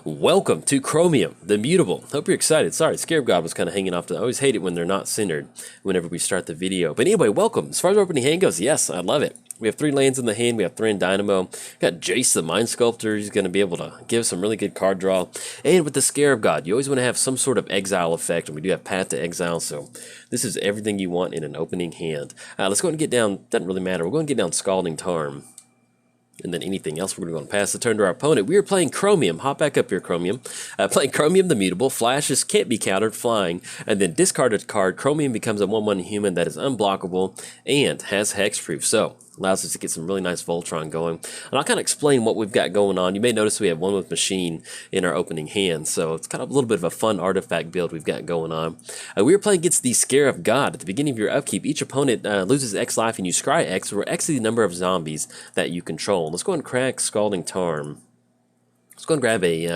Welcome to Chromium, the Mutable. Hope you're excited. Sorry, Scarab God was kind of hanging off. I always hate it when they're not centered whenever we start the video. But anyway, welcome. As far as our opening hand goes, yes, I love it. We have 3 lands in the hand. We have Arcane Dynamo. Got Jace the Mind Sculptor. He's going to be able to give some really good card draw. And with the Scarab God, you always want to have some sort of exile effect. And we do have Path to Exile, so this is everything you want in an opening hand. Let's go ahead and get down, doesn't really matter. We're going to get down Scalding Tarn. And then anything else, we're going to pass the turn to our opponent. We are playing Chromium. Hop back up here, Chromium. Playing Chromium the Mutable. Flashes can't be countered, flying. And then discard a card. Chromium becomes a 1/1 human that is unblockable and has hexproof. So, allows us to get some really nice Voltron going. And I'll kind of explain what we've got going on. You may notice we have one with Machine in our opening hand. So, it's kind of a little bit of a fun artifact build we've got going on. We are playing against the Scarab God. At the beginning of your upkeep, each opponent loses X life and you scry X, where X is the number of zombies that you control. Let's go ahead and crack Scalding Tarn. Let's go and grab a,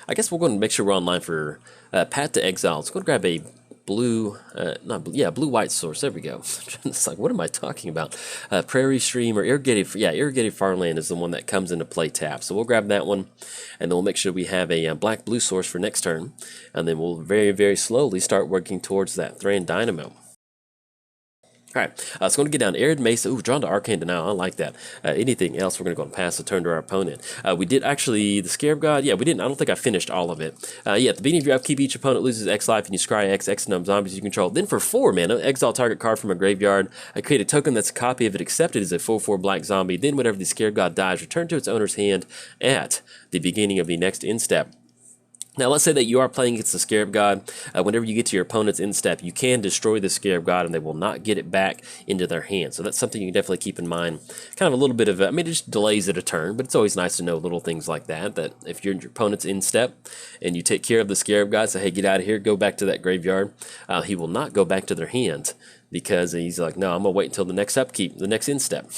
I guess we're going to make sure we're online for Path to Exile. Let's go and grab a blue, blue-white source. There we go. It's like, what am I talking about? Prairie Stream or Irrigated Farmland is the one that comes into play tap. So we'll grab that one, and then we'll make sure we have a black-blue source for next turn, and then we'll very, very slowly start working towards that Arcane Dynamo. Alright, so I'm going to get down Arid Mesa. Ooh, drawn to Arcane Denial. I like that. Anything else, we're going to go and pass the turn to our opponent. We did actually, the Scarab God, yeah, we didn't. I don't think I finished all of it. At the beginning of your upkeep, each opponent loses X life and you scry X number of zombies you control. Then for 4 mana, exile target card from a graveyard. I create a token that's a copy of it accepted as a 4/4 black zombie. Then whenever the Scarab God dies, return to its owner's hand at the beginning of the next end step. Now, let's say that you are playing against the Scarab God. Whenever you get to your opponent's end step, you can destroy the Scarab God, and they will not get it back into their hand. So that's something you can definitely keep in mind. Kind of a little bit of, it just delays it a turn, but it's always nice to know little things like that, that if you're in your opponent's end step, and you take care of the Scarab God, say, hey, get out of here, go back to that graveyard, he will not go back to their hand, because he's like, no, I'm going to wait until the next upkeep, the next end step.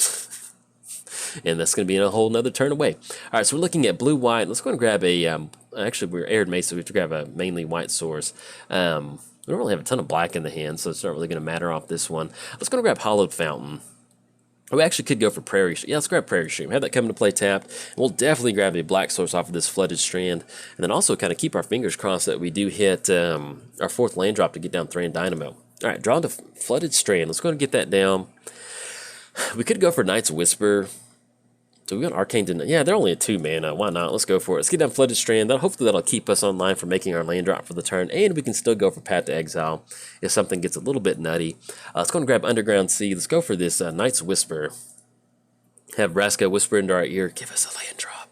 And that's going to be a whole nother turn away. All right, so we're looking at blue-white. Let's go and grab a, actually, we're Arid Mesa, so we have to grab a mainly white source. We don't really have a ton of black in the hand, so it's not really going to matter off this one. Let's go and grab Hollowed Fountain. We actually could go for Prairie Stream. Yeah, let's grab Prairie Stream. Have that come into play tapped. And we'll definitely grab a black source off of this Flooded Strand. And then also kind of keep our fingers crossed that we do hit our 4th land drop to get down Arcane Dynamo. All right, draw the Flooded Strand. Let's go ahead and get that down. We could go for Night's Whisper. So we got Arcane Denial. Yeah, they're only a 2 mana. Why not? Let's go for it. Let's get down Flooded Strand. Hopefully that'll keep us online for making our land drop for the turn. And we can still go for Path to Exile if something gets a little bit nutty. Let's go and grab Underground Sea. Let's go for this Night's Whisper. Have Vraska whisper into our ear. Give us a land drop.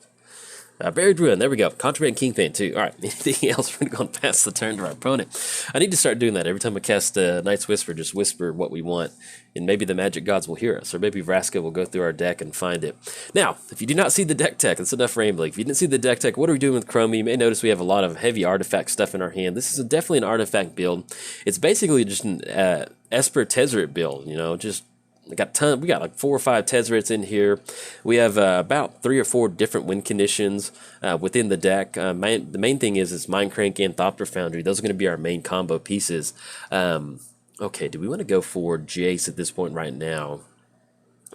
Buried Ruin, there we go. Contraband Kingpin, too. All right, anything else? We're going to pass the turn to our opponent. I need to start doing that. Every time I cast Night's Whisper, just whisper what we want, and maybe the magic gods will hear us, or maybe Vraska will go through our deck and find it. Now, if you do not see the deck tech, that's enough rambling. If you didn't see the deck tech, what are we doing with Chromium? You may notice we have a lot of heavy artifact stuff in our hand. This is definitely an artifact build. It's basically just an Esper Tezzeret build, you know, just we got like 4 or 5 Tezzerets in here. We have about 3 or 4 different win conditions within the deck. The main thing is Mindcrank and Thopter Foundry. Those are going to be our main combo pieces. Okay, do we want to go for Jace at this point right now?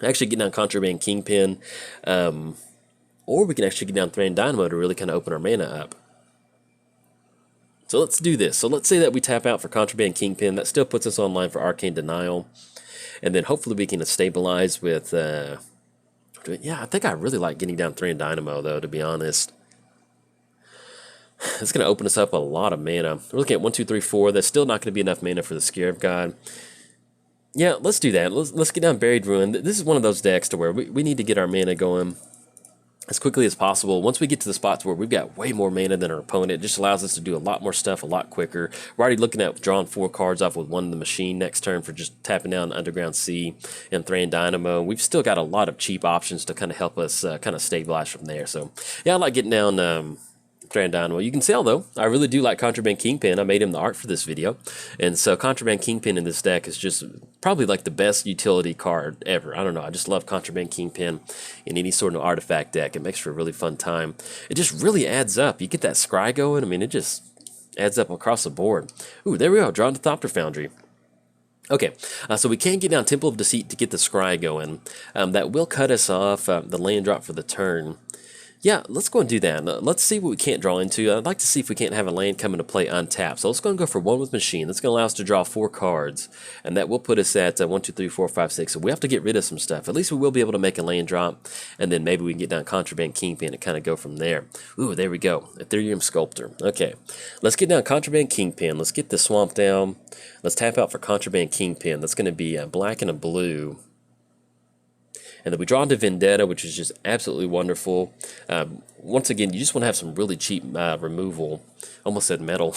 Actually get down Contraband Kingpin. Or we can actually get down Arcane Dynamo to really kind of open our mana up. So let's do this. So let's say that we tap out for Contraband Kingpin. That still puts us online for Arcane Denial. And then hopefully we can stabilize with, yeah, I think I really like getting down Arcane Dynamo, though, to be honest. It's going to open us up a lot of mana. We're looking at 1, 2, 3, 4. That's still not going to be enough mana for the Scarab God. Yeah, let's do that. Let's get down Buried Ruin. This is one of those decks to where we need to get our mana going as quickly as possible. Once we get to the spots where we've got way more mana than our opponent, it just allows us to do a lot more stuff a lot quicker. We're already looking at drawing 4 cards off with 1 in the machine next turn for just tapping down Underground Sea and Arcane Dynamo. We've still got a lot of cheap options to kind of help us kind of stabilize from there. So yeah, I like getting down Arcane Dynamo. You can tell, though, I really do like Contraband Kingpin. I made him the art for this video. And so Contraband Kingpin in this deck is just probably like the best utility card ever. I don't know. I just love Contraband Kingpin in any sort of artifact deck. It makes for a really fun time. It just really adds up. You get that scry going. I mean, it just adds up across the board. Ooh, there we go. Drawn to Thopter Foundry. Okay, so we can get down Temple of Deceit to get the scry going. That will cut us off the land drop for the turn. Yeah, let's go and do that. Let's see what we can't draw into. I'd like to see if we can't have a land come into play untapped. So let's go and go for one with machine. That's going to allow us to draw 4 cards, and that will put us at 1, 2, 3, 4, 5, 6. So we have to get rid of some stuff. At least we will be able to make a land drop, and then maybe we can get down Contraband Kingpin and kind of go from there. Ooh, there we go. Ethereum Sculptor. Okay, let's get down Contraband Kingpin. Let's get the swamp down. Let's tap out for Contraband Kingpin. That's going to be a black and a blue. And then we draw into Vendetta, which is just absolutely wonderful. Once again, you just want to have some really cheap removal. Almost said metal.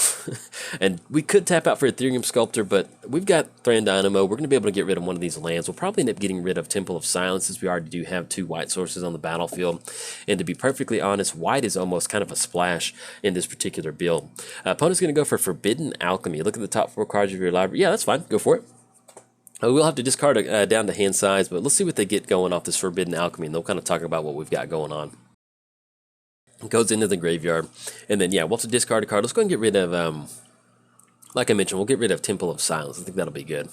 And we could tap out for Ethereum Sculptor, but we've got Arcane Dynamo. We're going to be able to get rid of one of these lands. We'll probably end up getting rid of Temple of Silence, since we already do have 2 white sources on the battlefield. And to be perfectly honest, white is almost kind of a splash in this particular build. Opponent's going to go for Forbidden Alchemy. Look at the top 4 cards of your library. Yeah, that's fine. Go for it. We'll have to discard down to hand size, but let's see what they get going off this Forbidden Alchemy, and they'll kind of talk about what we've got going on. It goes into the graveyard, and then, yeah, we'll have to discard a card. Let's go and get rid of, like I mentioned, we'll get rid of Temple of Silence. I think that'll be good.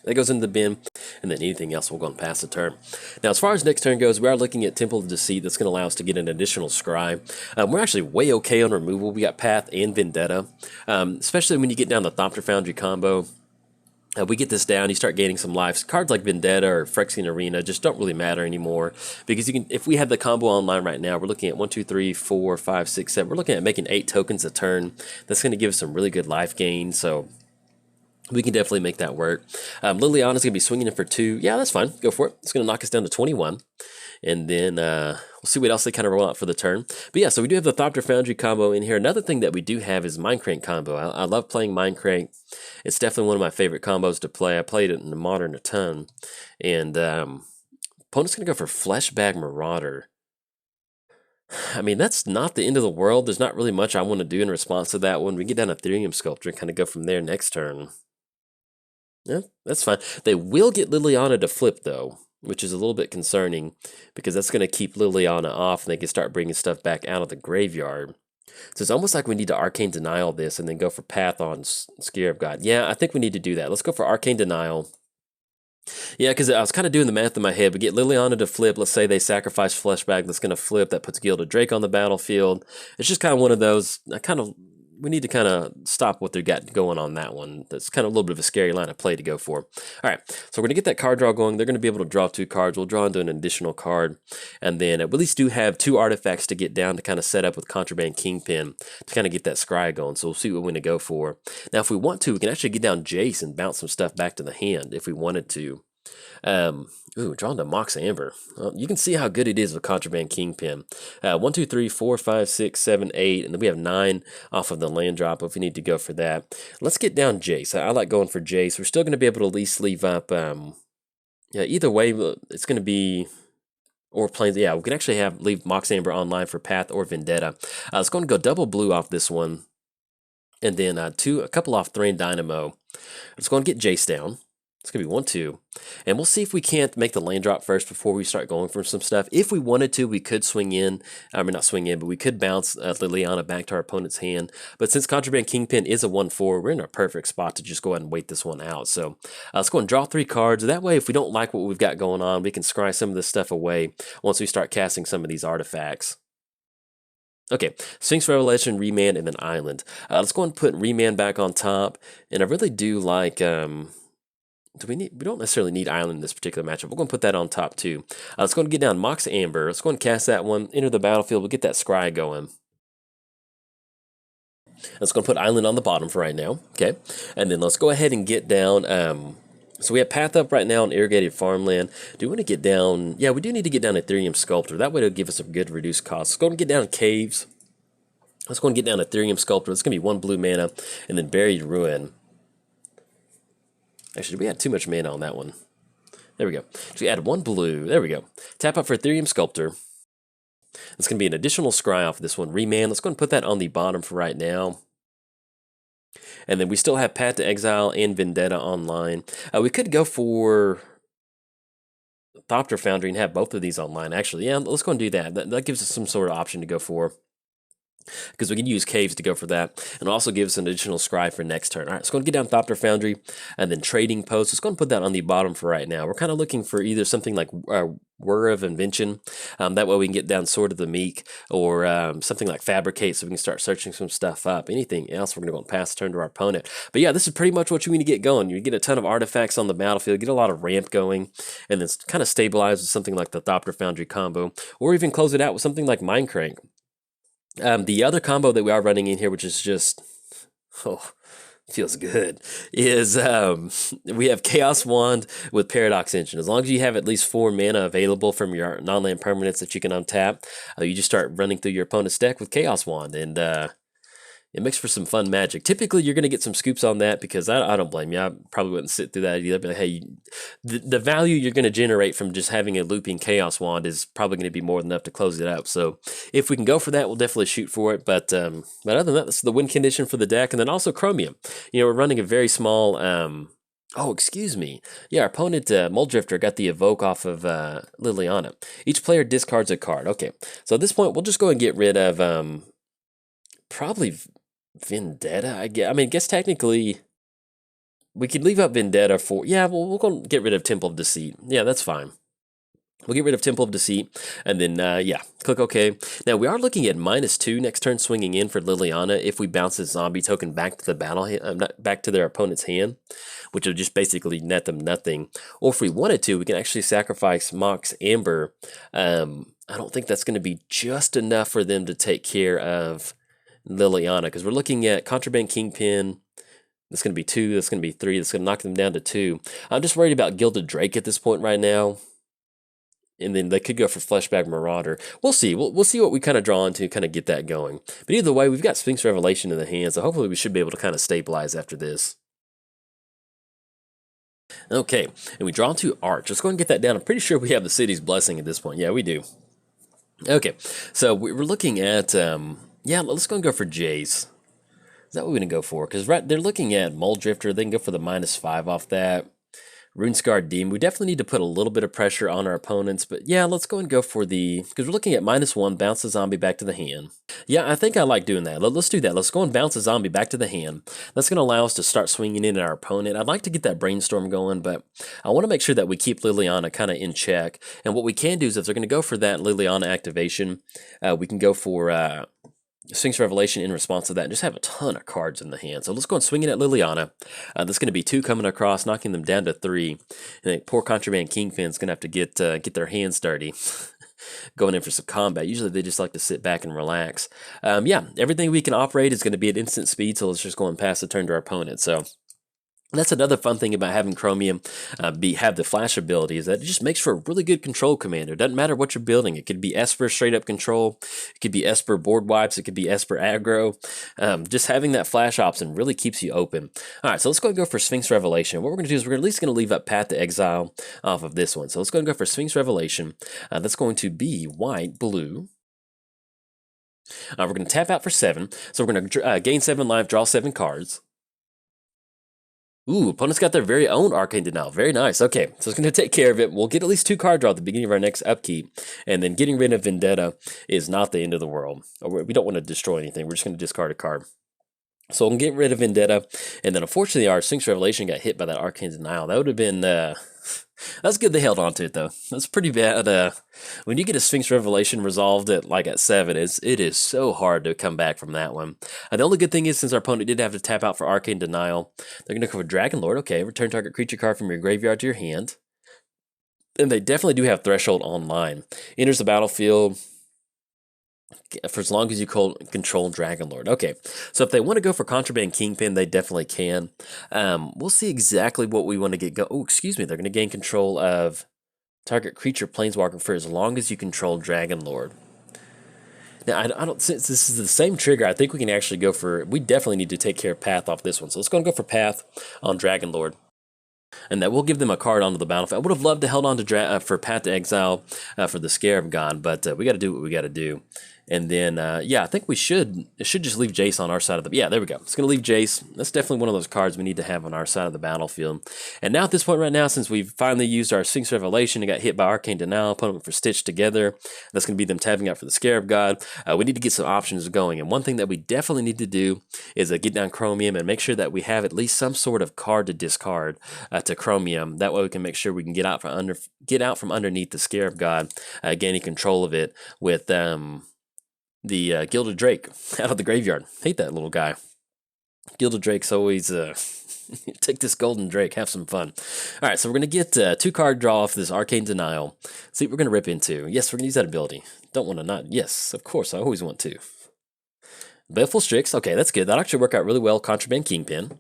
That goes into the bin, and then anything else will go and pass the turn. Now, as far as next turn goes, we are looking at Temple of Deceit. That's going to allow us to get an additional Scry. We're actually way okay on removal. We got Path and Vendetta, especially when you get down the Thopter Foundry combo. We get this down, you start gaining some lives. Cards like Vendetta or Phyrexian Arena just don't really matter anymore, because you can. If we had the combo online right now, we're looking at 1, 2, 3, 4, 5, 6, 7. We're looking at making 8 tokens a turn. That's going to give us some really good life gain, so we can definitely make that work. Liliana's going to be swinging in for 2. Yeah, that's fine. Go for it. It's going to knock us down to 21. And then we'll see what else they kind of roll out for the turn. But yeah, so we do have the Thopter Foundry combo in here. Another thing that we do have is Mindcrank combo. I love playing Mindcrank. It's definitely one of my favorite combos to play. I played it in the Modern a ton. And opponent's going to go for Fleshbag Marauder. I mean, that's not the end of the world. There's not really much I want to do in response to that one. We get down Ethereum Sculptor and kind of go from there next turn. Yeah, that's fine. They will get Liliana to flip, though, which is a little bit concerning, because that's going to keep Liliana off, and they can start bringing stuff back out of the graveyard. So it's almost like we need to Arcane Denial this and then go for Path on Scarab God. Yeah, I think we need to do that. Let's go for Arcane Denial. Yeah, because I was kind of doing the math in my head. We get Liliana to flip. Let's say they sacrifice Fleshbag. That's going to flip. That puts Gilded Drake on the battlefield. It's just kind of one of those. We need to kind of stop what they've got going on that one. That's kind of a little bit of a scary line of play to go for. All right, so we're going to get that card draw going. They're going to be able to draw 2 cards. We'll draw into an additional card. And then we at least do have 2 artifacts to get down to kind of set up with Contraband Kingpin to kind of get that scry going. So we'll see what we're going to go for. Now, if we want to, we can actually get down Jace and bounce some stuff back to the hand if we wanted to. Drawn to Mox Amber. Well, you can see how good it is with Contraband Kingpin. 1, 2, 3, 4, 5, 6, 7, 8, and then we have 9 off of the land drop if we need to go for that. Let's get down Jace. I like going for Jace. We're still going to be able to at least leave up. Either way, it's going to be. Or planes. Yeah, we can actually leave Mox Amber online for Path or Vendetta. It's going to go double blue off this one, and then a couple off Arcane Dynamo. It's going to get Jace down. It's going to be 1, 2. And we'll see if we can't make the lane drop first before we start going for some stuff. If we wanted to, we could swing in. I mean, not swing in, but we could bounce Liliana back to our opponent's hand. But since Contraband Kingpin is a 1/4, we're in a perfect spot to just go ahead and wait this one out. So let's go and draw 3 cards. That way, if we don't like what we've got going on, we can scry some of this stuff away once we start casting some of these artifacts. Okay, Sphinx Revelation, Remand, and then Island. Let's go and put Remand back on top. And I really do like... we don't necessarily need Island in this particular matchup. We're going to put that on top too. Let's go and get down Mox Amber. Let's go and cast that one. Enter the battlefield. We'll get that scry going. Let's go and put Island on the bottom for right now. Okay. And then let's go ahead and get down. So we have Path up right now on Irrigated Farmland. Do we want to get down? Yeah, we do need to get down Ethereum Sculptor. That way it'll give us some good reduced costs. Let's go and get down Caves. Let's go and get down Ethereum Sculptor. It's going to be 1 blue mana. And then Buried Ruin. Actually, we had too much mana on that one. There we go. So we add 1 blue. There we go. Tap out for Ethereum Sculptor. It's going to be an additional scry off this one. Remand. Let's go and put that on the bottom for right now. And then we still have Path to Exile and Vendetta online. We could go for Thopter Foundry and have both of these online, actually. Yeah, let's go and do that. That gives us some sort of option to go for. because we can use caves to go for that, and also give us an additional scry for next turn. All right, so going to get down Thopter Foundry, and then Trading Post. Just going to put that on the bottom for right now. We're kind of looking for either something like Whir of Invention, that way we can get down Sword of the Meek, or something like Fabricate, so we can start searching some stuff up. Anything else, we're going to go and pass the turn to our opponent. But yeah, this is pretty much what you need to get going. You get a ton of artifacts on the battlefield, get a lot of ramp going, and then kind of stabilize with something like the Thopter Foundry combo, or even close it out with something like Mindcrank. The other combo that we are running in here, which is just, oh, feels good, is we have Chaos Wand with Paradox Engine. As long as you have at least 4 mana available from your non-land permanents that you can untap, you just start running through your opponent's deck with Chaos Wand, and it makes for some fun magic. Typically, you're going to get some scoops on that, because I don't blame you. I probably wouldn't sit through that either. But like, hey, the value you're going to generate from just having a looping Chaos Wand is probably going to be more than enough to close it up. So if we can go for that, we'll definitely shoot for it. But other than that, that's the win condition for the deck. And then also Chromium. We're running a very small... Oh, excuse me. Yeah, our opponent, Muldrifter, got the Evoke off of Liliana. Each player discards a card. Okay, so at this point, we'll just go and get rid of probably Vendetta, I guess. I mean, I guess technically we could leave up Vendetta for... Yeah, well, we'll go get rid of Temple of Deceit. Yeah, that's fine. We'll get rid of Temple of Deceit, and then, yeah, click OK. Now, we are looking at -2 next turn swinging in for Liliana if we bounce this zombie token back to the battle, back to their opponent's hand, which would just basically net them nothing. Or if we wanted to, we can actually sacrifice Mox Amber. I don't think that's going to be just enough for them to take care of Liliana, because we're looking at Contraband Kingpin. That's going to be 2, that's going to be 3, that's going to knock them down to 2. I'm just worried about Gilded Drake at this point right now. And then they could go for Fleshbag Marauder. We'll see. We'll see what we kind of draw into, kind of get that going. But either way, we've got Sphinx Revelation in the hand, so hopefully we should be able to kind of stabilize after this. Okay, and we draw into Arch. Let's go and get that down. I'm pretty sure we have the City's Blessing at this point. Yeah, we do. Okay, so we're looking at... yeah, let's go and go for Jace. Is that what we're going to go for? Because they're looking at Muldrifter. They can go for the -5 off that. Runescarred Demon. We definitely need to put a little bit of pressure on our opponents. But yeah, let's go and go for the... Because we're looking at -1, bounce the zombie back to the hand. Yeah, I think I like doing that. Let's do that. Let's go and bounce the zombie back to the hand. That's going to allow us to start swinging in at our opponent. I'd like to get that Brainstorm going, but I want to make sure that we keep Liliana kind of in check. And what we can do is if they're going to go for that Liliana activation, we can go for... Sphinx Revelation in response to that, and just have a ton of cards in the hand. So let's go and swing it at Liliana. That's going to be 2 coming across, knocking them down to 3. And poor Contraband Kingpin's going to have to get their hands dirty, going in for some combat. Usually they just like to sit back and relax. Yeah, everything we can operate is going to be at instant speed, so let's just go and pass the turn to our opponent. So... that's another fun thing about having Chromium have the flash ability, is that it just makes for a really good control commander. Doesn't matter what you're building. It could be Esper straight up control. It could be Esper board wipes. It could be Esper aggro. Just having that flash option really keeps you open. All right, so let's go and go for Sphinx Revelation. What we're going to do is we're at least going to leave up Path to Exile off of this one. So let's go and go for Sphinx Revelation. That's going to be white, blue. We're going to tap out for 7. So we're going to gain 7 life, draw 7 cards. Ooh, opponent's got their very own Arcane Denial. Very nice. Okay, so it's going to take care of it. We'll get at least 2 card draw at the beginning of our next upkeep. And then getting rid of Vendetta is not the end of the world. We don't want to destroy anything. We're just going to discard a card. So we'll get rid of Vendetta. And then unfortunately our Sphinx Revelation got hit by that Arcane Denial. That would have been... that's good they held on to it, though. That's pretty bad. When you get a Sphinx Revelation resolved at 7, it is so hard to come back from that one. The only good thing is, since our opponent did have to tap out for Arcane Denial, they're going to go for Dragon Lord. Okay, return target creature card from your graveyard to your hand. And they definitely do have Threshold online. Enters the battlefield for as long as you control Dragon Lord. Okay, so if they want to go for Contraband Kingpin, they definitely can. We'll see exactly what we want to get. Oh, excuse me. They're going to gain control of target creature Planeswalker for as long as you control Dragon Lord. Now, I don't. Since this is the same trigger, I think we can actually go for... We definitely need to take care of Path off this one. So let's go and go for Path on Dragon Lord. And that will give them a card onto the battlefield. I would have loved to held on to for Path to Exile for the Scarab God, but we got to do what we got to do. And then, yeah, I think it should just leave Jace on our side of the, yeah, there we go. It's going to leave Jace. That's definitely one of those cards we need to have on our side of the battlefield. And now at this point right now, since we've finally used our Sphinx Revelation and got hit by Arcane Denial, put them for Stitch together, that's going to be them tapping out for the Scarab God. We need to get some options going. And one thing that we definitely need to do is get down Chromium and make sure that we have at least some sort of card to discard to Chromium. That way we can make sure we can get out from underneath the Scarab God, gaining control of it with the Gilded Drake out of the graveyard. Hate that little guy. Gilded Drake's always, take this Golden Drake, have some fun. All right, so we're going to get 2-card draw off this Arcane Denial. See what we're going to rip into. Yes, we're going to use that ability. Don't want to not. Yes, of course, I always want to. Baleful Strix. Okay, that's good. That'll actually work out really well. Contraband Kingpin.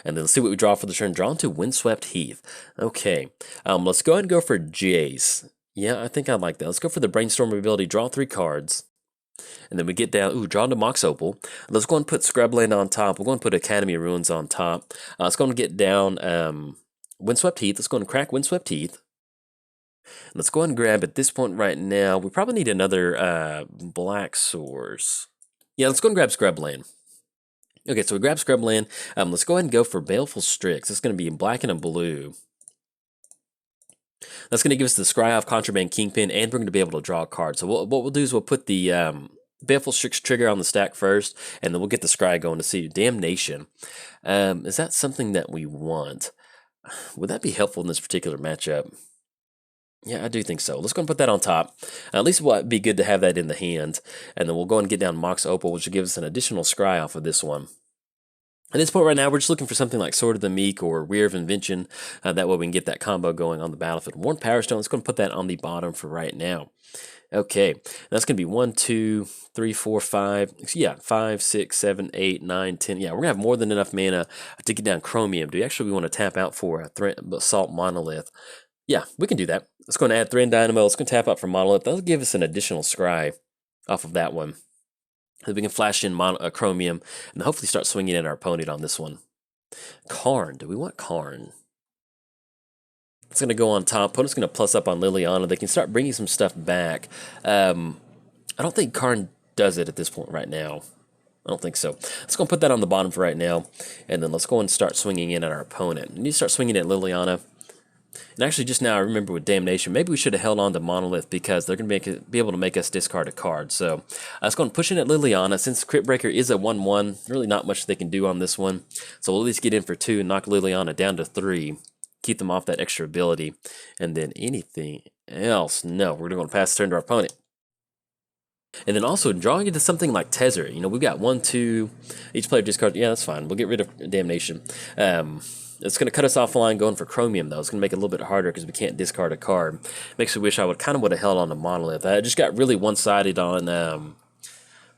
And then let's see what we draw for the turn. Drawn to Windswept Heath. Okay, let's go ahead and go for Jace. Yeah, I think I like that. Let's go for the Brainstorm ability. Draw 3 cards. And then we get down, drawn to Mox Opal. Let's go and put Scrubland on top. We're going to put Academy of Ruins on top. Let's go and get down Windswept Heath. Let's go and crack Windswept Heath. Let's go and grab, at this point right now, we probably need another black source. Yeah, let's go and grab Scrubland. Okay, so we grab Scrubland. Let's go ahead and go for Baleful Strix. It's going to be in black and a blue. That's going to give us the Scry off Contraband Kingpin, and we're going to be able to draw a card. So what we'll do is we'll put the Baleful Strix trigger on the stack first, and then we'll get the Scry going to see Damnation. Is that something that we want? Would that be helpful in this particular matchup? Yeah, I do think so. Let's go and put that on top. At least it would be good to have that in the hand. And then we'll go and get down Mox Opal, which will give us an additional Scry off of this one. At this point right now, we're just looking for something like Sword of the Meek or Weir of Invention. That way we can get that combo going on the battlefield. Worn Power Stone, let's go and put that on the bottom for right now. Okay, that's going to be 1, 2, 3, 4, 5. Yeah, 5, 6, 7, 8, 9, 10. Yeah, we're going to have more than enough mana to get down Chromium. Do we actually want to tap out for a Assault Monolith? Yeah, we can do that. Let's go and add Thread Dynamo. Let's go and tap out for Monolith. That'll give us an additional Scry off of that one. So we can flash in Chromium and hopefully start swinging at our opponent on this one. Karn. Do we want Karn? It's going to go on top. Opponent's going to plus up on Liliana. They can start bringing some stuff back. I don't think Karn does it at this point right now. I don't think so. Let's go and put that on the bottom for right now. And then let's go and start swinging in at our opponent. We need to start swinging at Liliana. And actually, just now I remember with Damnation, maybe we should have held on to Monolith because they're going to be able to make us discard a card. So let's go and push in at Liliana. Since Crypt Breaker is a 1/1, really not much they can do on this one. So we'll at least get in for 2 and knock Liliana down to 3. Keep them off that extra ability. And then anything else, no, we're going to pass the turn to our opponent. And then also drawing into something like Tezzeret. You know, we've got 1, 2, each player discard. Yeah, that's fine. We'll get rid of Damnation. It's going to cut us offline going for Chromium, though. It's going to make it a little bit harder because we can't discard a card. Makes me wish I would have held on to Monolith. I just got really one-sided on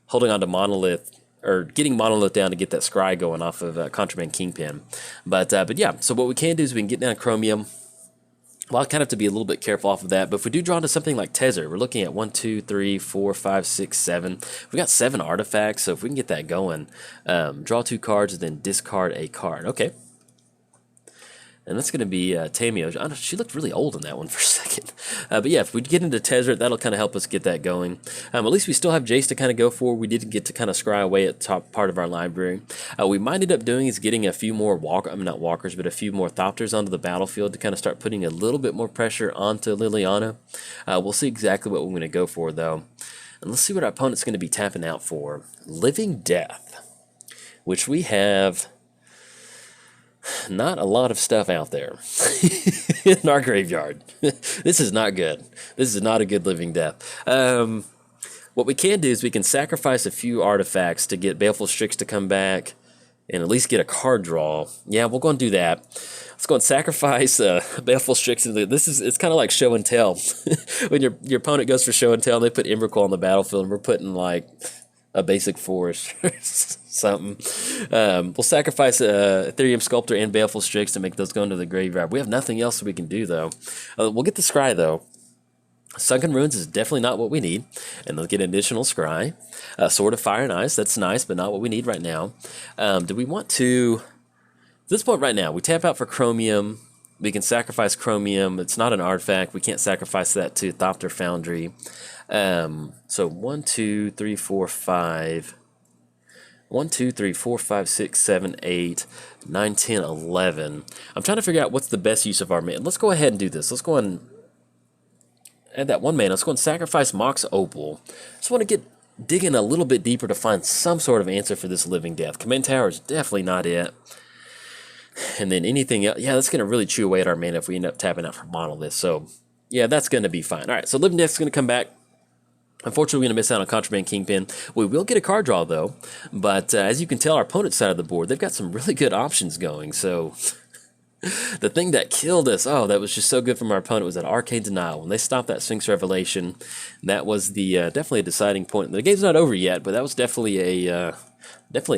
holding on to Monolith, or getting Monolith down to get that Scry going off of Contraband Kingpin. But yeah, so what we can do is we can get down Chromium. Well, I kind of have to be a little bit careful off of that. But if we do draw into something like Tezzeret, we're looking at 1, 2, 3, 4, 5, 6, 7. We got 7 artifacts, so if we can get that going, draw 2 cards and then discard a card. Okay. And that's going to be Tamio. She looked really old in that one for a second. But yeah, if we get into Tezzeret, that'll kind of help us get that going. At least we still have Jace to kind of go for. We did get to kind of scry away at the top part of our library. We might end up doing is getting a few more not walkers, but a few more Thopters onto the battlefield to kind of start putting a little bit more pressure onto Liliana. We'll see exactly what we're going to go for, though. And let's see what our opponent's going to be tapping out for. Living Death, which we have... not a lot of stuff out there in our graveyard. This is not good. This is not a good Living Death. What we can do is we can sacrifice a few artifacts to get Baleful Strix to come back and at least get a card draw. Yeah, we'll go and do that. Let's go and sacrifice Baleful Strix. It's kind of like show and tell. When your opponent goes for show and tell, and they put Emrakul on the battlefield, and we're putting like a basic forest or something. We'll sacrifice Ethereum Sculptor and Baleful Strix to make those go into the graveyard. We have nothing else we can do, though. We'll get the Scry, though. Sunken Ruins is definitely not what we need, and they'll get an additional Scry. Sword of Fire and Ice, that's nice, but not what we need right now. Do we want to... At this point right now, we tap out for Chromium. We can sacrifice Chromium. It's not an artifact. We can't sacrifice that to Thopter Foundry. So 1, 2, 3, 4, 5. 1, 2, 3, 4, 5, 6, 7, 8, 9, 10, 11. I'm trying to figure out what's the best use of our mana. Let's go ahead and do this. Let's go and add that 1 mana. Let's go and sacrifice Mox Opal. Just want to dig in a little bit deeper to find some sort of answer for this Living Death. Command Tower is definitely not it. And then anything else, yeah, that's going to really chew away at our mana if we end up tapping out for Monolith. So, yeah, that's going to be fine. All right, so Living Death is going to come back. Unfortunately, we're going to miss out on Contraband Kingpin. We will get a card draw, though. But as you can tell, our opponent's side of the board, they've got some really good options going. So the thing that killed us, oh, that was just so good from our opponent, was that Arcane Denial. When they stopped that Sphinx Revelation, that was the definitely a deciding point. The game's not over yet, but that was definitely a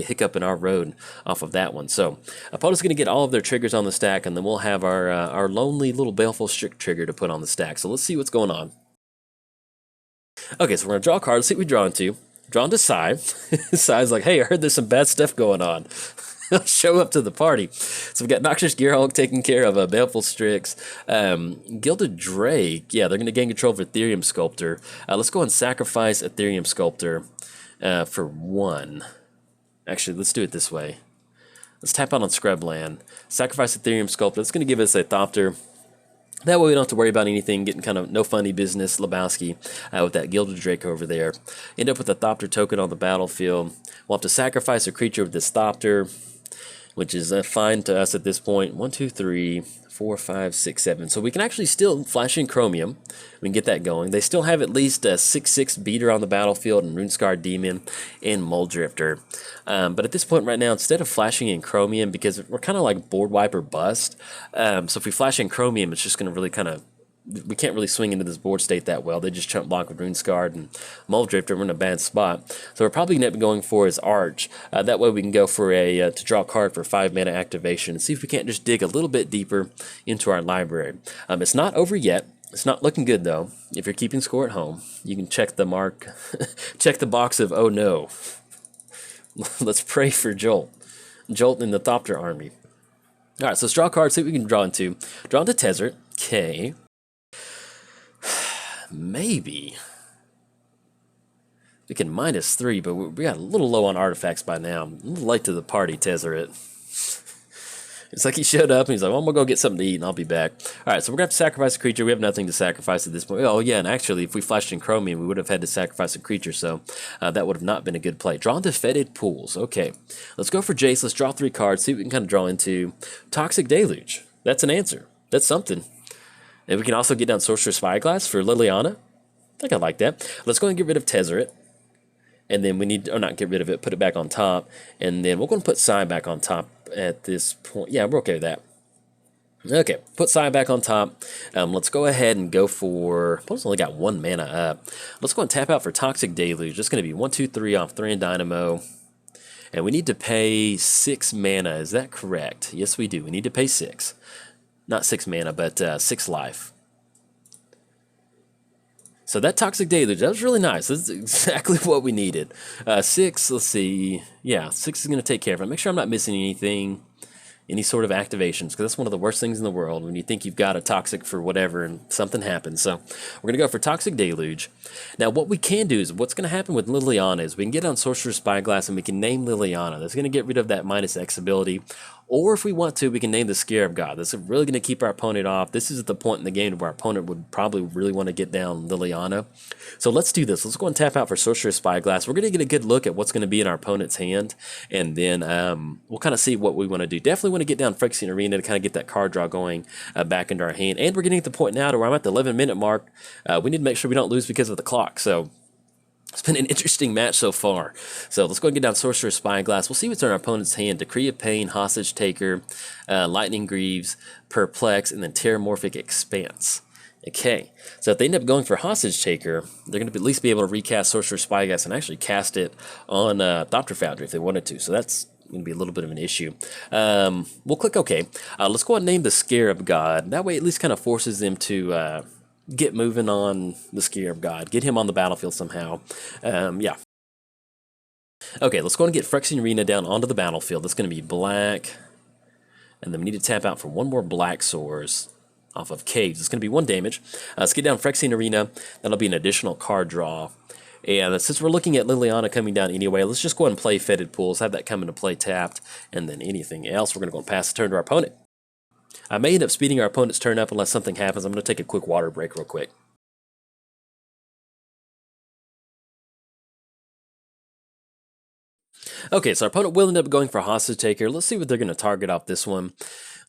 hiccup in our road off of that one. So opponent's going to get all of their triggers on the stack, and then we'll have our lonely little Baleful Strict trigger to put on the stack. So let's see what's going on. Okay, so we're going to draw a card. Let's see what we draw into. Draw into Sai. Sai's like, hey, I heard there's some bad stuff going on. Show up to the party. So we've got Noxious Gearhulk taking care of Baleful Strix. Gilded Drake, yeah, they're going to gain control of Ethereum Sculptor. Let's go and sacrifice Ethereum Sculptor for 1. Actually, let's do it this way. Let's tap out on Scrubland. Sacrifice Ethereum Sculptor. That's going to give us a Thopter. That way we don't have to worry about anything, getting kind of no funny business, Lebowski, with that Gilded Drake over there. End up with a Thopter token on the battlefield. We'll have to sacrifice a creature with this Thopter, which is fine to us at this point. 1, 2, 3, 4, 5, 6, 7. So we can actually still flash in Chromium. We can get that going. They still have at least a 6/6 beater on the battlefield, and Runescarred Demon and Mold Drifter. But at this point right now, instead of flashing in Chromium, because we're kind of like board wipe or bust, so if we flash in Chromium, it's just going to really kind of, we can't really swing into this board state that well. They just chump block with Runescarred and Mold Drifter. We're in a bad spot. So we're probably going to be going for his Arch. That way we can go for a to draw a card for 5 mana activation and see if we can't just dig a little bit deeper into our library. It's not over yet. It's not looking good, though. If you're keeping score at home, you can check the mark, check the box of, oh no. Let's pray for Jolt. Jolt in the Thopter army. All right, so let's draw a card, see what we can draw into. Draw into Tezzeret. Okay. Maybe we can -3, but we got a little low on artifacts by now. I'm a little late to the party, Tezzeret. It's like he showed up and he's like, well, I'm going to go get something to eat and I'll be back. All right, so we're going to have to sacrifice a creature. We have nothing to sacrifice at this point. Oh, yeah, and actually, if we flashed in Chromium, we would have had to sacrifice a creature, so that would have not been a good play. Draw into Fetid Pools. Okay, let's go for Jace. Let's draw 3 cards, see what we can kind of draw into. Toxic Deluge. That's an answer. That's something. And we can also get down Sorcerer's Spyglass for Liliana. I think I like that. Let's go and get rid of Tezzeret. And then we need, or not get rid of it, put it back on top. And then we're going to put Sai back on top at this point. Yeah, we're okay with that. Okay, put Sai back on top. Let's go ahead and go for, opponent's only got 1 mana up. Let's go and tap out for Toxic Deluge. Just going to be 1, 2, 3 off 3 and Dynamo. And we need to pay 6 mana. Is that correct? Yes, we do. We need to pay 6. Not 6 mana, but 6 life. So that Toxic Deluge, that was really nice. That's exactly what we needed. 6, let's see. Yeah, 6 is going to take care of it. Make sure I'm not missing anything, any sort of activations, because that's one of the worst things in the world when you think you've got a Toxic for whatever and something happens. So we're going to go for Toxic Deluge. Now what we can do is, what's going to happen with Liliana is we can get on Sorcerer's Spyglass and we can name Liliana. That's going to get rid of that -X ability. Or if we want to, we can name the Scarab God. That's really going to keep our opponent off. This is at the point in the game where our opponent would probably really want to get down Liliana. So let's do this. Let's go and tap out for Sorcerer's Spyglass. We're going to get a good look at what's going to be in our opponent's hand. And then we'll kind of see what we want to do. Definitely want to get down Phyrexian Arena to kind of get that card draw going back into our hand. And we're getting to the point now to where I'm at the 11-minute mark. We need to make sure we don't lose because of the clock. So it's been an interesting match so far. So let's go and get down Sorcerer's Spyglass. We'll see what's in our opponent's hand. Decree of Pain, Hostage Taker, Lightning Greaves, Perplex, and then Terramorphic Expanse. Okay, so if they end up going for Hostage Taker, they're going to at least be able to recast Sorcerer's Spyglass and actually cast it on Thopter Foundry if they wanted to. So that's going to be a little bit of an issue. We'll click OK. Let's go ahead and name the Scarab God. That way it at least kind of forces them to get moving on the Scarab God. Get him on the battlefield somehow. Yeah. Okay, let's go and get Phyrexian Arena down onto the battlefield. That's going to be black. And then we need to tap out for 1 more black source. off of Caves. It's going to be 1 damage. Let's get down Phyrexian Arena. That'll be an additional card draw. And since we're looking at Liliana coming down anyway, let's just go ahead and play Fetid Pools, have that come into play tapped, and then anything else, we're going to go and pass the turn to our opponent. I may end up speeding our opponent's turn up unless something happens. I'm going to take a quick water break real quick. Okay, so our opponent will end up going for Hostage Taker. Let's see what they're going to target off this one.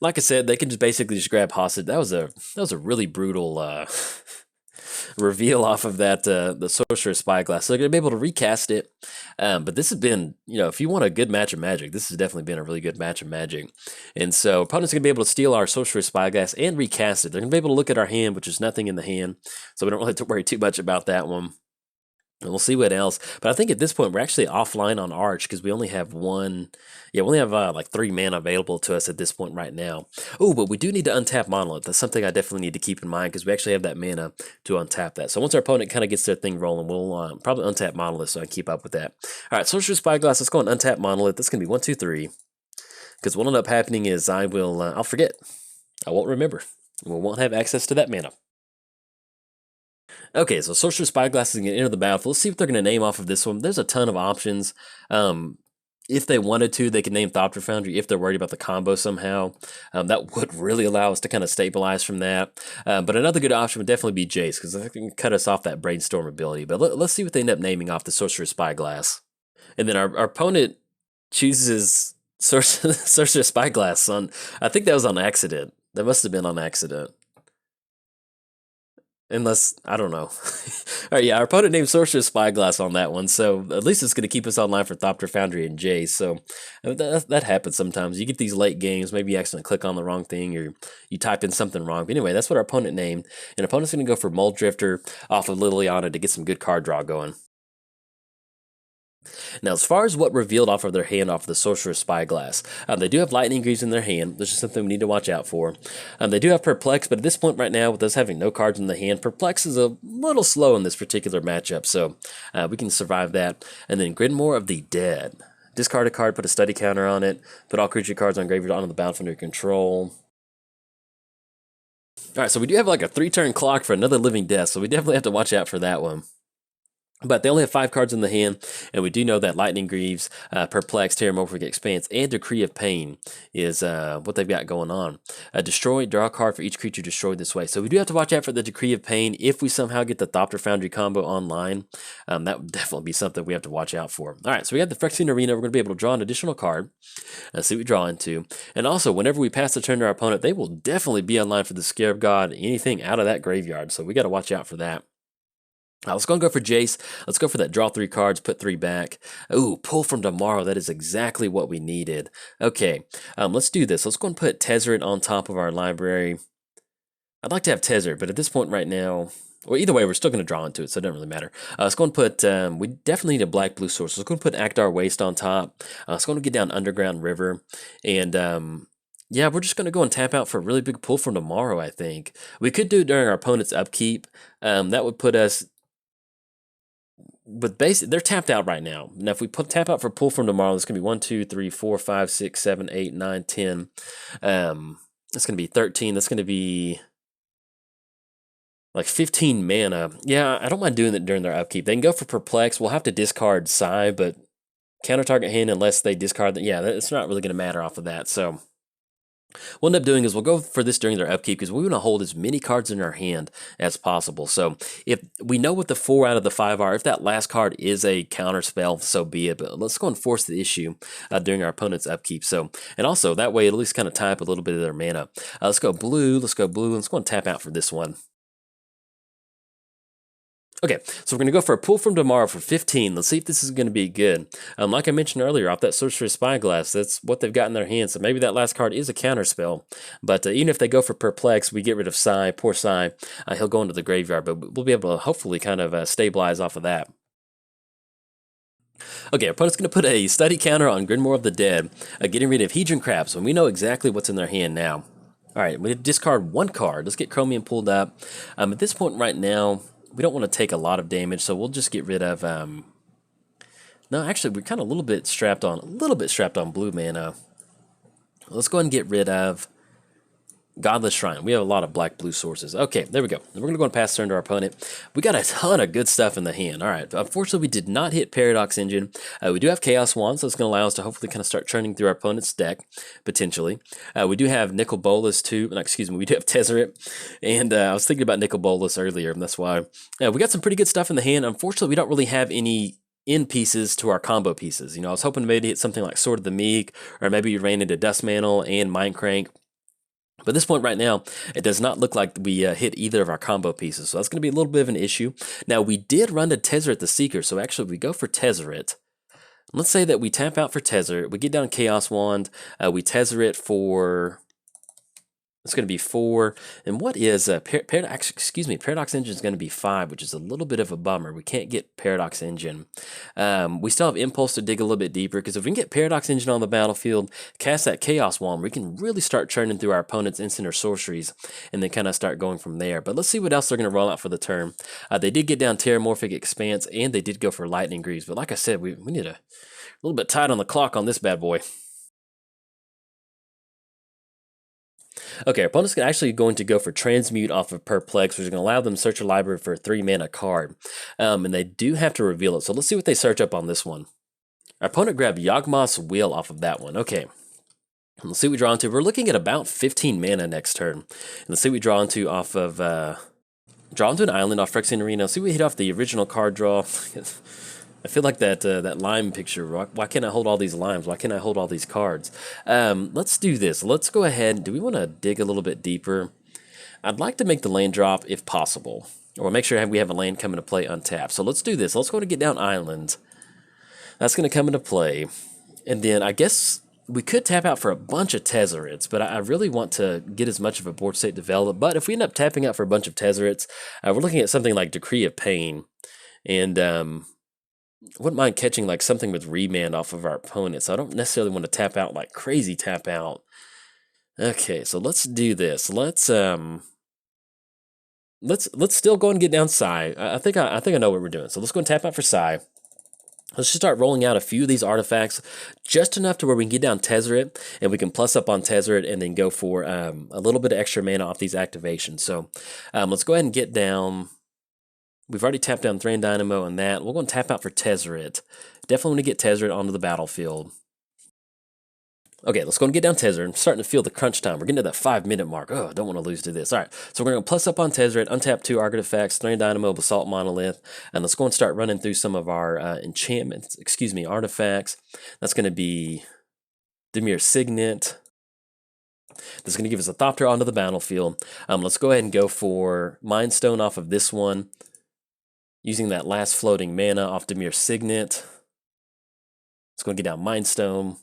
Like I said, they can just basically just grab Hostage. That was a really brutal reveal off of that the Sorcerer's Spyglass. So they're going to be able to recast it. But this has been, if you want a good match of Magic, this has definitely been a really good match of Magic. And so opponent's going to be able to steal our Sorcerer's Spyglass and recast it. They're going to be able to look at our hand, which is nothing in the hand. So we don't really have to worry too much about that one. And we'll see what else. But I think at this point, we're actually offline on Arch because we only have one. Yeah, we only have like 3 mana available to us at this point right now. Oh, but we do need to untap Monolith. That's something I definitely need to keep in mind because we actually have that mana to untap that. So once our opponent kind of gets their thing rolling, we'll probably untap Monolith so I can keep up with that. All right, Sorcerer's Spyglass. Let's go and untap Monolith. That's going to be 1, 2, 3. Because what'll end up happening is I'll forget. I won't remember. We won't have access to that mana. Okay, so Sorcerer's Spyglass is going to enter the battlefield. Let's see what they're going to name off of this one. There's a ton of options. If they wanted to, they could name Thopter Foundry if they're worried about the combo somehow. That would really allow us to kind of stabilize from that. But another good option would definitely be Jace, because they can cut us off that Brainstorm ability. But let's see what they end up naming off the Sorcerer's Spyglass. And then our opponent chooses Sorcerer's Spyglass on, I think that was on accident. That must have been on accident. Unless, I don't know. All right, yeah, our opponent named Sorcerer's Spyglass on that one, so at least it's going to keep us online for Thopter Foundry and Jace, so that happens sometimes. You get these late games, maybe you accidentally click on the wrong thing, or you type in something wrong. But anyway, that's what our opponent named, and opponent's going to go for Mold Drifter off of Liliana to get some good card draw going. Now, as far as what revealed off of their hand off of the Sorcerer's Spyglass, they do have Lightning Greaves in their hand. This is something we need to watch out for. They do have Perplex, but at this point right now, with us having no cards in the hand, Perplex is a little slow in this particular matchup, so we can survive that. And then Gridmore of the Dead. Discard a card, put a study counter on it, put all creature cards on graveyard onto the battlefield under your control. Alright, so we do have like a 3-turn clock for another Living Death, so we definitely have to watch out for that one. But they only have 5 cards in the hand, and we do know that Lightning Greaves, Perplex, Terramorphic Expanse, and Decree of Pain is what they've got going on. Destroy, draw a card for each creature destroyed this way. So we do have to watch out for the Decree of Pain. If we somehow get the Thopter Foundry combo online, that would definitely be something we have to watch out for. All right, so we got the Phyrexian Arena. We're going to be able to draw an additional card. See what we draw into. And also, whenever we pass the turn to our opponent, they will definitely be online for the Scarab God, anything out of that graveyard. So we got to watch out for that. Let's go and go for Jace. Let's go for that draw 3 cards, put 3 back. Ooh, pull from tomorrow. That is exactly what we needed. Okay, let's do this. Let's go and put Tezzeret on top of our library. I'd like to have Tezzeret, but at this point right now, well, either way, we're still going to draw into it, so it doesn't really matter. Let's go and put, we definitely need a black-blue source. Let's go and put Akdar Waste on top. Let's go and get down Underground River. And, yeah, we're just going to go and tap out for a really big pull from tomorrow, I think. We could do it during our opponent's upkeep. That would put us... But basically, they're tapped out right now. Now, if we tap out for pull from tomorrow, it's going to be 1, 2, 3, 4, 5, 6, 7, 8, 9, 10. That's going to be 13. That's going to be like 15 mana. Yeah, I don't mind doing that during their upkeep. They can go for Perplex. We'll have to discard Psy, but counter target hand unless they discard that. Yeah, it's not really going to matter off of that. So what we'll end up doing is we'll go for this during their upkeep because we want to hold as many cards in our hand as possible. So if we know what the 4 out of the 5 are, if that last card is a counter spell, so be it. But let's go and force the issue during our opponent's upkeep. So, and also that way it'll at least kind of tie up a little bit of their mana. Let's go blue. Let's go blue. Let's go and tap out for this one. Okay, so we're going to go for a pull from tomorrow for 15. Let's see if this is going to be good. Like I mentioned earlier, off that Sorcerer's Spyglass, that's what they've got in their hands. So maybe that last card is a counter spell. But even if they go for Perplex, we get rid of Psy, poor Psy. He'll go into the graveyard, but we'll be able to hopefully kind of stabilize off of that. Okay, our opponent's going to put a study counter on Gridmore of the Dead, getting rid of Hedron Crabs, and we know exactly what's in their hand now. All right, we discard 1 card. Let's get Chromium pulled up. At this point right now, we don't want to take a lot of damage, so we'll just get rid of, no, actually, we're kind of a little bit strapped on blue mana. Let's go ahead and get rid of Godless Shrine. We have a lot of black-blue sources. Okay, there we go. We're going to go and pass turn to our opponent. We got a ton of good stuff in the hand. All right, unfortunately, we did not hit Paradox Engine. We do have Chaos Wand, so it's going to allow us to hopefully kind of start churning through our opponent's deck, potentially. We do have Nicol Bolas, too. No, excuse me, we do have Tezzeret. And I was thinking about Nicol Bolas earlier, and that's why. We got some pretty good stuff in the hand. Unfortunately, we don't really have any end pieces to our combo pieces. You know, I was hoping to maybe hit something like Sword of the Meek, or maybe you ran into Dust Mantle and Mind Crank. But at this point right now, it does not look like we hit either of our combo pieces, so that's going to be a little bit of an issue. Now, we did run to Tezzeret the Seeker, so actually we go for Tezzeret. Let's say that we tap out for Tezzeret, we get down Chaos Wand, we Tezzeret for... It's going to be 4, and what is Paradox Engine is going to be 5, which is a little bit of a bummer. We can't get Paradox Engine. We still have Impulse to dig a little bit deeper, because if we can get Paradox Engine on the battlefield, cast that Chaos Wand, we can really start churning through our opponent's instant or sorceries, and then kind of start going from there. But let's see what else they're going to roll out for the turn. They did get down Terramorphic Expanse, and they did go for Lightning Greaves, but like I said, we need a little bit tight on the clock on this bad boy. Okay, our opponent's actually going to go for Transmute off of Perplex, which is going to allow them to search a library for a 3-mana card. And they do have to reveal it, so let's see what they search up on this one. Our opponent grabbed Yawgmoth's Will off of that one. Okay, let's see what we draw into. We're looking at about 15 mana next turn. And let's see what we draw into off of... draw into an island off Phyrexian Arena. Let's see what we hit off the original card draw. I feel like that lime picture. Why can't I hold all these limes? Why can't I hold all these cards? Let's do this. Let's go ahead. Do we want to dig a little bit deeper? I'd like to make the land drop if possible. Or make sure we have a land come into play untapped. So let's do this. Let's go to get down island. That's going to come into play. And then I guess we could tap out for a bunch of Tezzerets, but I really want to get as much of a board state developed. But if we end up tapping out for a bunch of Tezzerets, we're looking at something like Decree of Pain. And... wouldn't mind catching like something with remand off of our opponent, so I don't necessarily want to tap out like crazy tap out. Okay, so let's do this. Let's still go and get down Psy. I think I know what we're doing. So let's go and tap out for Psy. Let's just start rolling out a few of these artifacts, just enough to where we can get down Tezzeret, and we can plus up on Tezzeret and then go for a little bit of extra mana off these activations. So let's go ahead and get down. We've already tapped down Thran Dynamo and that. We're going to tap out for Tezzeret. Definitely want to get Tezzeret onto the battlefield. Okay, let's go and get down Tezzeret. I'm starting to feel the crunch time. We're getting to that 5-minute mark. Oh, I don't want to lose to this. All right, so we're going to plus up on Tezzeret, untap 2 artifacts, Thran Dynamo, Basalt Monolith, and let's go and start running through some of our enchantments, artifacts. That's going to be Dimir Signet. This is going to give us a Thopter onto the battlefield. Let's go ahead and go for Mind Stone off of this one. Using that last floating mana off Dimir Signet. It's going to get down Mind Stone.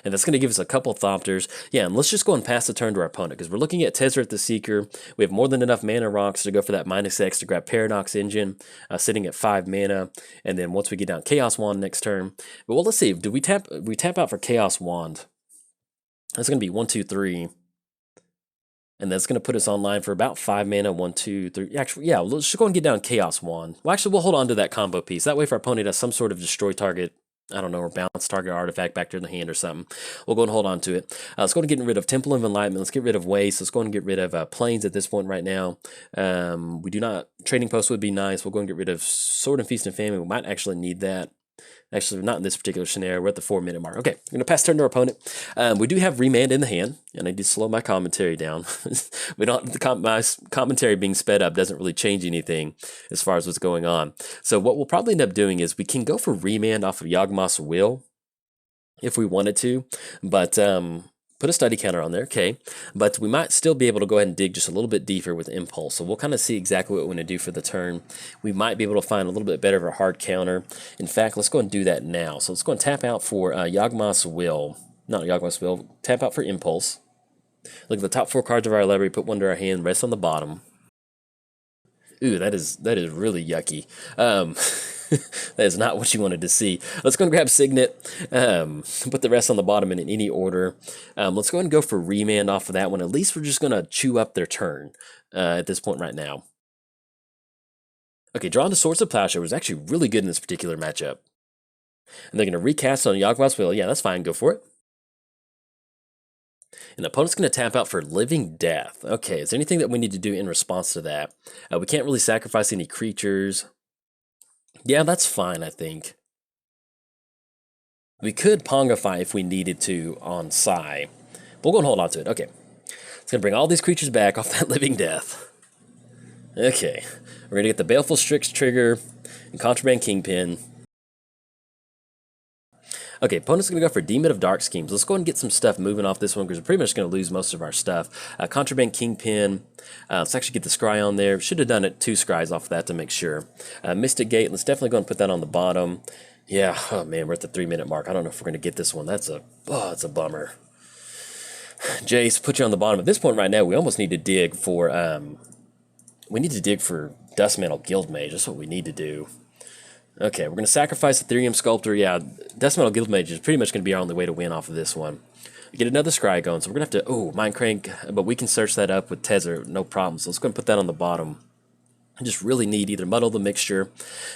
And that's going to give us a couple Thopters. Yeah, and let's just go and pass the turn to our opponent, because we're looking at Tezzeret the Seeker. We have more than enough mana rocks to go for that -X to grab Paradox Engine, sitting at 5 mana. And then once we get down Chaos Wand next turn. But well, let's see. Do we tap out for Chaos Wand? That's going to be 1, 2, 3. And that's going to put us online for about 5 mana, 1, 2, 3. Actually, yeah, let's just go and get down Chaos Wand. Well, actually, we'll hold on to that combo piece. That way, if our opponent has some sort of destroy target, I don't know, or bounce target artifact back to the hand or something, we'll go and hold on to it. Let's go and get rid of Temple of Enlightenment. Let's get rid of Waste. Let's go and get rid of Plains at this point right now. We do not... Trading Post would be nice. We'll go and get rid of Sword and Feast and Famine. We might actually need that. Actually, not in this particular scenario. We're at the 4-minute mark. Okay, we're going to pass turn to our opponent. We do have Remand in the hand, and I did slow my commentary down. We don't my commentary being sped up doesn't really change anything as far as what's going on. So what we'll probably end up doing is we can go for Remand off of Yawgmoth's Will if we wanted to, but put a study counter on there, okay. But we might still be able to go ahead and dig just a little bit deeper with Impulse. So we'll kind of see exactly what we want to do for the turn. We might be able to find a little bit better of a hard counter. In fact, let's go and do that now. So let's go and tap out for Yawgmoth's Will. Not Yawgmoth's Will. Tap out for Impulse. Look at the top 4 cards of our library, put one to our hand, rest on the bottom. Ooh, that is really yucky. That is not what you wanted to see. Let's go and grab Signet, put the rest on the bottom in any order. Let's go and go for Remand off of that one. At least we're just going to chew up their turn at this point right now. Okay, drawing the Swords of Plowshare was actually really good in this particular matchup. And they're going to recast on Yawgmoth's Will. Yeah, that's fine. Go for it. And the opponent's going to tap out for Living Death. Okay, is there anything that we need to do in response to that? We can't really sacrifice any creatures. Yeah, that's fine, I think. We could Pongify if we needed to on Psy. We'll go and hold on to it. Okay. It's going to bring all these creatures back off that Living Death. Okay. We're going to get the Baleful Strix trigger and Contraband Kingpin. Okay, opponent's going to go for Demon of Dark Schemes. Let's go ahead and get some stuff moving off this one because we're pretty much going to lose most of our stuff. Contraband Kingpin. Let's actually get the Scry on there. Should have done it 2 Scries off of that to make sure. Mystic Gate. Let's definitely go and put that on the bottom. Yeah, oh man, we're at the 3-minute mark. I don't know if we're going to get this one. That's a bummer. Jace, put you on the bottom. At this point right now, we almost need to dig for, Dust Mantle Guildmage. That's what we need to do. Okay, we're going to sacrifice Ethereum Sculptor. Yeah, Dust Mantle Guildmage is pretty much going to be our only way to win off of this one. Get another Scry going, so we're going to have to, Mind Crank, but we can search that up with Tezer, no problem. So let's go and put that on the bottom. I just really need either Muddle the Mixture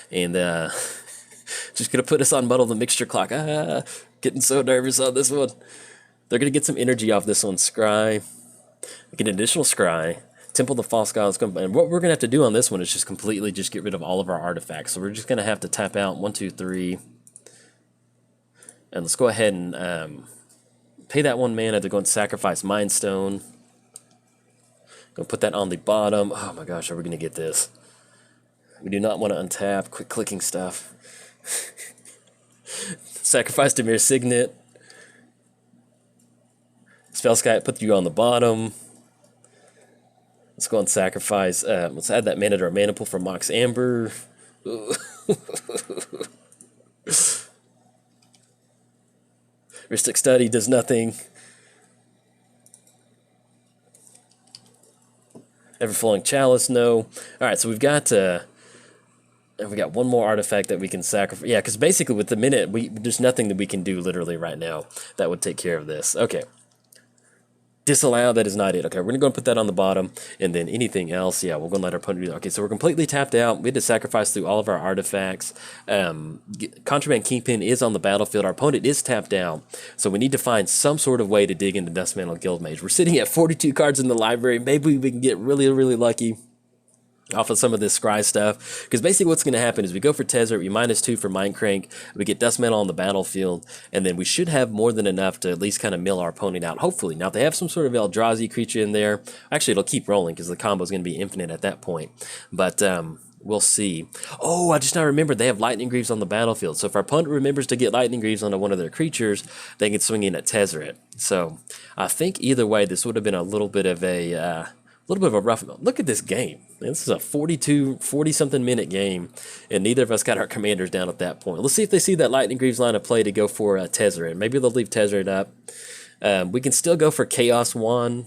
and, just going to put us on Muddle the Mixture clock. Getting so nervous on this one. They're going to get some energy off this one. Scry. Get an additional Scry. Temple the False God. And what we're going to have to do on this one is just completely just get rid of all of our artifacts. So we're just going to have to tap out 1, 2, 3. And let's go ahead and pay that 1 mana to go and sacrifice Mind Stone. Go put that on the bottom. Oh my gosh, are we going to get this? We do not want to untap. Quick clicking stuff. Sacrifice Dimir Signet. Spellskite, put you on the bottom. Let's go and sacrifice. Let's add that mana to our mana pool for Mox Amber. Ristic Study does nothing. Everflowing Chalice, no. Alright, so we've got one more artifact that we can sacrifice. Yeah, because basically with the minute, there's nothing that we can do literally right now that would take care of this. Okay. Disallow, that is not it. Okay, we're going to go and put that on the bottom, and then anything else, yeah, we're going to let our opponent do that. Okay, so we're completely tapped out. We had to sacrifice through all of our artifacts. Contraband Kingpin is on the battlefield. Our opponent is tapped out, so we need to find some sort of way to dig into Dust Mantle Guildmage. We're sitting at 42 cards in the library. Maybe we can get really, really lucky off of some of this Scry stuff, because basically what's going to happen is we go for Tezer, we -2 for Mind Crank, we get Dust Mantle on the battlefield, and then we should have more than enough to at least kind of mill our opponent out, hopefully. Now, if they have some sort of Eldrazi creature in there, actually it'll keep rolling because the combo is going to be infinite at that point, but we'll see. Oh, I just now remembered they have Lightning Greaves on the battlefield, so if our opponent remembers to get Lightning Greaves onto one of their creatures, they can swing in at Tezzeret. So I think either way, this would have been a little bit of a rough. Look at this game. This is a 40-something minute game, and neither of us got our commanders down at that point. Let's see if they see that Lightning Greaves line of play to go for Tezzeret. Maybe they'll leave Tezzeret up. We can still go for Chaos Wand,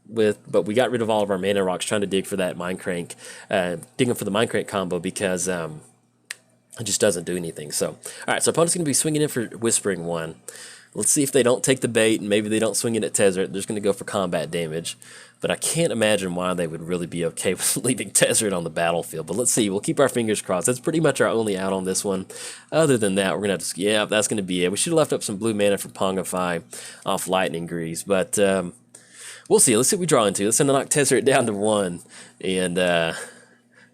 but we got rid of all of our mana rocks trying to dig for that Mind Crank, digging for the Mind Crank combo because it just doesn't do anything. So, all right, so opponent's going to be swinging in for Whispering One. Let's see if they don't take the bait, and maybe they don't swing in at Tezzeret. They're just going to go for combat damage. But I can't imagine why they would really be okay with leaving Tezzeret on the battlefield. But let's see. We'll keep our fingers crossed. That's pretty much our only out on this one. Other than that, we're going to have to... Yeah, that's going to be it. We should have left up some blue mana for Pongify off Lightning Greaves. But we'll see. Let's see what we draw into. Let's send the knock Tezzeret down to 1. And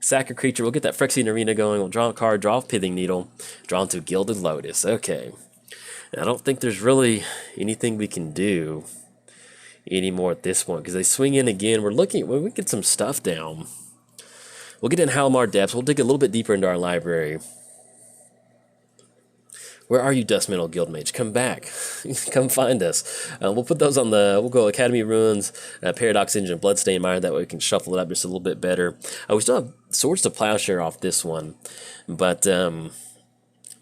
sack a creature. We'll get that Phyrexian Arena going. We'll draw a card, draw a Pithing Needle, draw into Gilded Lotus. Okay. I don't think there's really anything we can do anymore at this point because they swing in again. We're looking, well, we get some stuff down. We'll get in Halmar Depths. We'll dig a little bit deeper into our library. Where are you, Dust Mantle Guildmage? Come back. Come find us. We'll put those on the, we'll go Academy Ruins, Paradox Engine, Bloodstained Mire. That way we can shuffle it up just a little bit better. We still have Swords to Plowshare off this one, but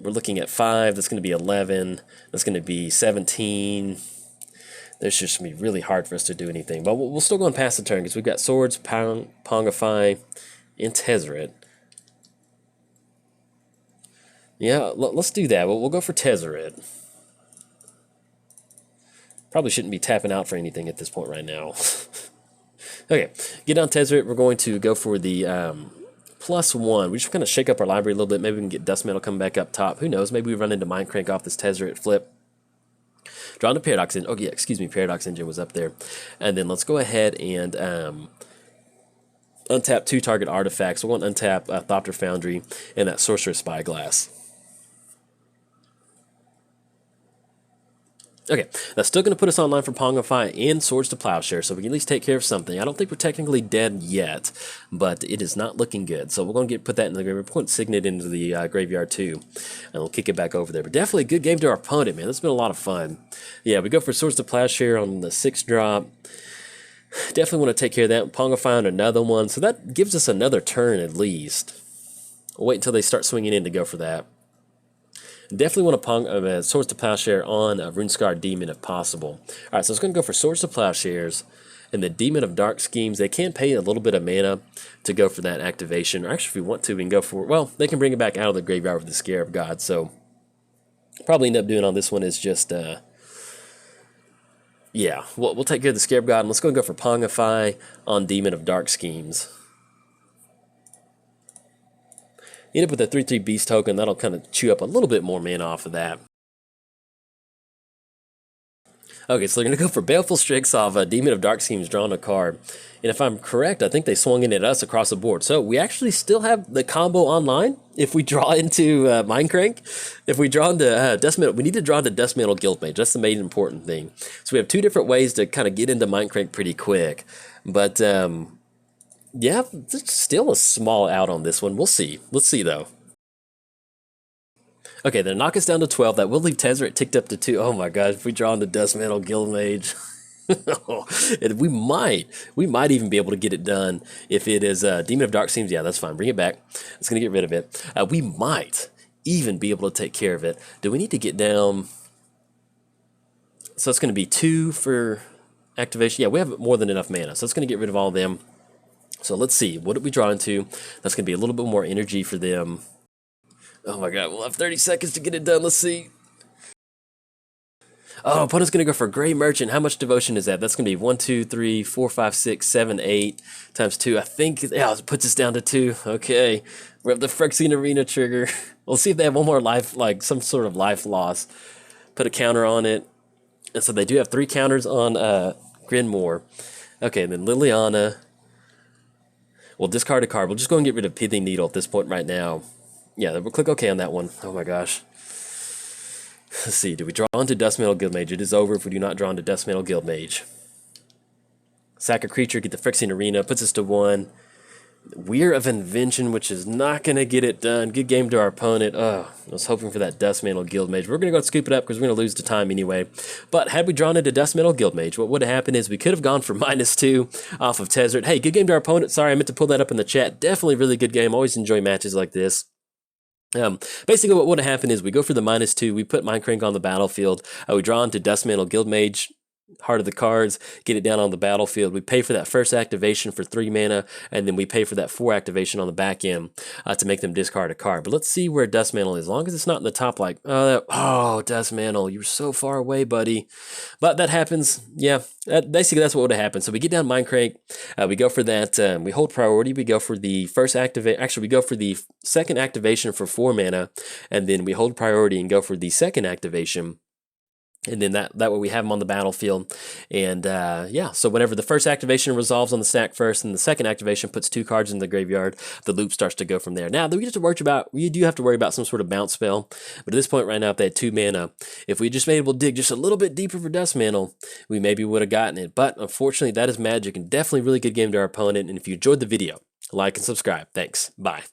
we're looking at 5. That's going to be 11. That's going to be 17. There's just going to be really hard for us to do anything. But we'll still go and pass the turn because we've got Swords, Pongify, and Tezzeret. Yeah, let's do that. We'll go for Tezzeret. Probably shouldn't be tapping out for anything at this point right now. Okay, get on Tezzeret. We're going to go for the +1. We just kind of shake up our library a little bit. Maybe we can get Dust Mantle coming back up top. Who knows? Maybe we run into Mind Crank off this Tezzeret flip. Drawn to Paradox Engine. Oh yeah, excuse me, Paradox Engine was up there. And then let's go ahead and untap 2 target artifacts. We're going to untap Thopter Foundry and that Sorcerer's Spyglass. Okay, that's still going to put us online for Pongify and Swords to Plowshare, so we can at least take care of something. I don't think we're technically dead yet, but it is not looking good. So we're going to put that in the graveyard. We're putting Signet into the graveyard too, and we'll kick it back over there. But definitely a good game to our opponent, man. That's been a lot of fun. Yeah, we go for Swords to Plowshare on the 6th drop. Definitely want to take care of that. Pongify on another one, so that gives us another turn at least. We'll wait until they start swinging in to go for that. Definitely want to Swords to Plowshare on a Runescar Demon if possible. Alright, so it's going to go for Swords to Plowshares and the Demon of Dark Schemes. They can pay a little bit of mana to go for that activation. Or actually, if we want to, we can go for, well, they can bring it back out of the graveyard with the Scarab God. So, probably end up doing on this one is just, yeah, we'll take care of the Scarab God. And let's go for Pongify on Demon of Dark Schemes. End up with a 3/3 Beast token. That'll kind of chew up a little bit more mana off of that. Okay, so they're going to go for Baleful Strix off Demon of Dark Schemes, drawing a card. And if I'm correct, I think they swung in at us across the board. So we actually still have the combo online if we draw into Mindcrank. If we draw into Dustmantle, we need to draw into Dustmantle Guildmage. That's the main important thing. So we have 2 different ways to kind of get into Mindcrank pretty quick. But, yeah, there's still a small out on this one. We'll see. Let's see, though. Okay, they'll knock us down to 12. That will leave Tezzeret ticked up to 2. Oh my god, if we draw into Dustmantle Guildmage. And we might even be able to get it done if it is Demon of Dark Schemes. Yeah, that's fine. Bring it back. It's going to get rid of it. We might even be able to take care of it. Do we need to get down? So it's going to be 2 for activation. Yeah, we have more than enough mana, so it's going to get rid of all of them. So let's see, what did we draw into? That's going to be a little bit more energy for them. Oh my god, we'll have 30 seconds to get it done. Let's see. Oh, opponent's going to go for Grey Merchant. How much devotion is that? That's going to be 1, 2, 3, 4, 5, 6, 7, 8 times 2. I think, yeah, it puts us down to 2. Okay. We have the Phyrexian Arena trigger. We'll see if they have one more life, like some sort of life loss. Put a counter on it. And so they do have 3 counters on Grinmore. Okay, and then Liliana. We'll discard a card. We'll just go and get rid of Pithing Needle at this point right now. Yeah, we'll click OK on that one. Oh my gosh. Let's see. Do we draw into Dustmantle Guildmage? It is over if we do not draw into Dustmantle Guildmage. Sack a creature, get the Phyrexian Arena, puts us to 1. Weir of Invention, which is not going to get it done. Good game to our opponent. Oh, I was hoping for that Dustmantle Guildmage. We're going to go scoop it up because we're going to lose the time anyway. But had we drawn into Dustmantle Guildmage, what would have happened is we could have gone for -2 off of Tezzeret. Hey, good game to our opponent. Sorry, I meant to pull that up in the chat. Definitely really good game. Always enjoy matches like this. Basically, what would have happened is we go for the -2. We put Mindcrank on the battlefield. We draw into Dustmantle Guildmage. Heart of the Cards, get it down on the battlefield. We pay for that first activation for 3 mana, and then we pay for that 4 activation on the back end to make them discard a card. But let's see where Dustmantle is. As long as it's not in the top, like, oh, Dustmantle, you're so far away, buddy. But that happens, yeah, basically that's what would have happened. So we get down Mindcrank, we go for that, we hold priority, we go for the first activate, actually we go for the second activation for 4 mana, and then we hold priority and go for the second activation. And then that way we have them on the battlefield. And yeah, so whenever the first activation resolves on the stack first and the second activation puts 2 cards in the graveyard, the loop starts to go from there. Now, we do have to worry about some sort of bounce spell. But at this point right now, if they had 2 mana, if we just been able to dig just a little bit deeper for Dustmantle, we maybe would have gotten it. But unfortunately, that is magic and definitely a really good game to our opponent. And if you enjoyed the video, like and subscribe. Thanks. Bye.